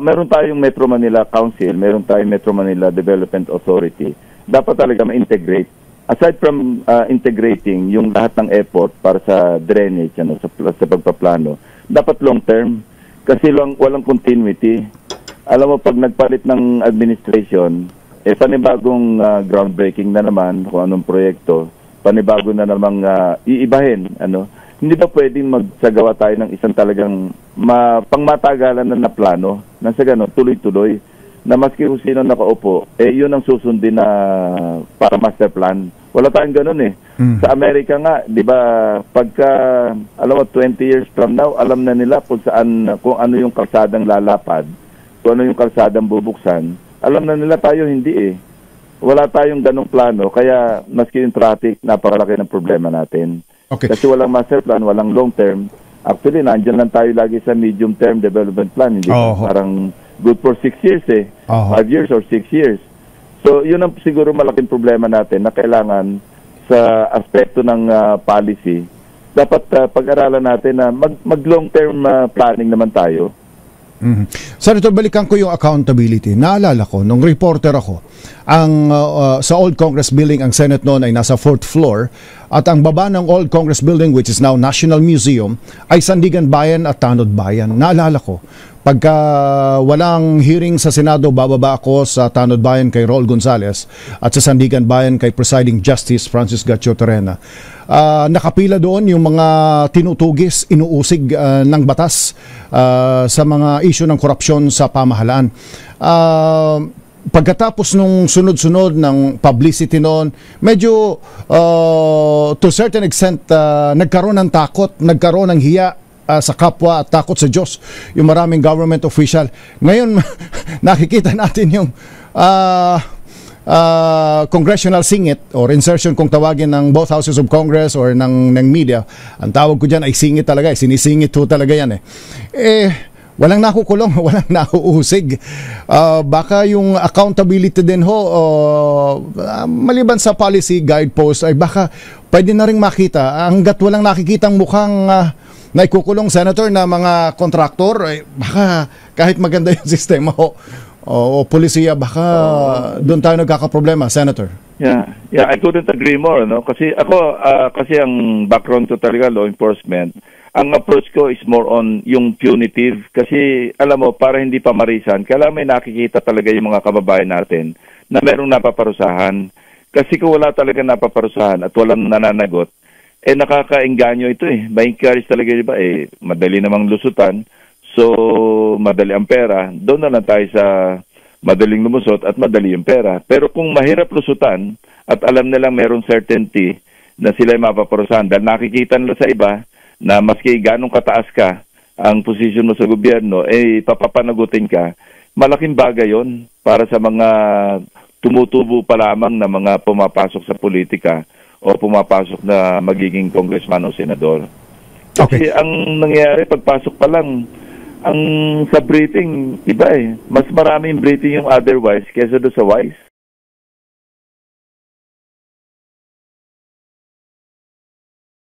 meron tayong Metro Manila Council, meron tayong Metro Manila Development Authority. Dapat talaga ma-integrate. Aside from integrating yung lahat ng effort para sa drainage, sa pagpaplano, dapat long term. Kasi walang continuity. Alam mo, pag nagpalit ng administration, panibagong groundbreaking na naman kung anong proyekto, panibago na namang iibahin. Hindi ba pwedeng magsagawa tayo ng isang talagang pangmatagalan na plano na sa gano'n, tuloy-tuloy, na maski kung sino nakaupo, yun ang susundin na para master plan. Wala tayong gano'n eh. Sa Amerika nga, di ba, pagka, 20 years from now, alam na nila kung ano yung kalsadang lalapad, kung ano yung kalsadang bubuksan, alam na nila, tayo hindi eh. Wala tayong ganong plano, kaya maski yung traffic, napakalaki ng problema natin. Okay. Kasi walang master plan, walang long term. Actually, nandyan lang tayo lagi sa medium term development plan. Hindi parang good for 6 years eh. 5 years or 6 years. So, yun ang siguro malaking problema natin na kailangan sa aspekto ng policy. Dapat pag-aralan natin na mag-long term planning naman tayo. Senator, balikan ko yung accountability. Naalala ko, nung reporter ako, sa Old Congress Building, ang Senate noon ay nasa 4th floor, at ang baba ng Old Congress Building, which is now National Museum, ay Sandigan Bayan at Tanod Bayan. Naalala ko, pagka walang hearing sa Senado, bababa ako sa Tanod Bayan kay Raul Gonzales at sa Sandigan Bayan kay Presiding Justice Francis Gatchio Terena. Nakapila doon yung mga tinutugis, inuusig ng batas sa mga issue ng korupsyon sa pamahalaan. Pagkatapos nung sunod-sunod ng publicity noon, medyo to a certain extent nagkaroon ng takot, nagkaroon ng hiya sa kapwa at takot sa Diyos yung maraming government official. Ngayon nakikita natin yung congressional singit or insertion kung tawagin ng both houses of Congress or ng media. Ang tawag ko dyan ay singit talaga, sinisingit ho talaga yan walang nakukulong, walang nakuusig. Baka yung accountability din ho, maliban sa policy guidepost, ay baka pwede na rin makita, hanggat walang nakikitang mukhang naikukulong, Senator, na mga kontraktor, baka kahit maganda yung sistema o polisiya, baka doon tayo nagkakaproblema, Senator. Yeah, I couldn't agree more, no? Kasi ako, kasi ang background ko talaga, law enforcement, ang approach ko is more on yung punitive. Kasi, alam mo, para hindi pa marisan, kailangan may nakikita talaga yung mga kababayan natin na merong napaparusahan. Kasi kung wala talaga napaparusahan at walang nananagot, nakakaengganyo ito May encourage talaga, diba? Madali namang lusutan. So, madali ang pera. Doon na lang tayo sa madaling lumusot at madali yung pera. Pero kung mahirap lusutan at alam nilang merong certainty na sila ay mapaparusahan dahil nakikita nila sa iba na maski ganong kataas ka ang posisyon mo sa gobyerno, papapanagutin ka, malaking bagay yon para sa mga tumutubo pa lamang na mga pumapasok sa politika o pumapasok na magiging congressman o senador. Kasi ang nangyayari, pagpasok pa lang, sa briefing, iba mas maraming briefing yung otherwise kaysa doon sa wise.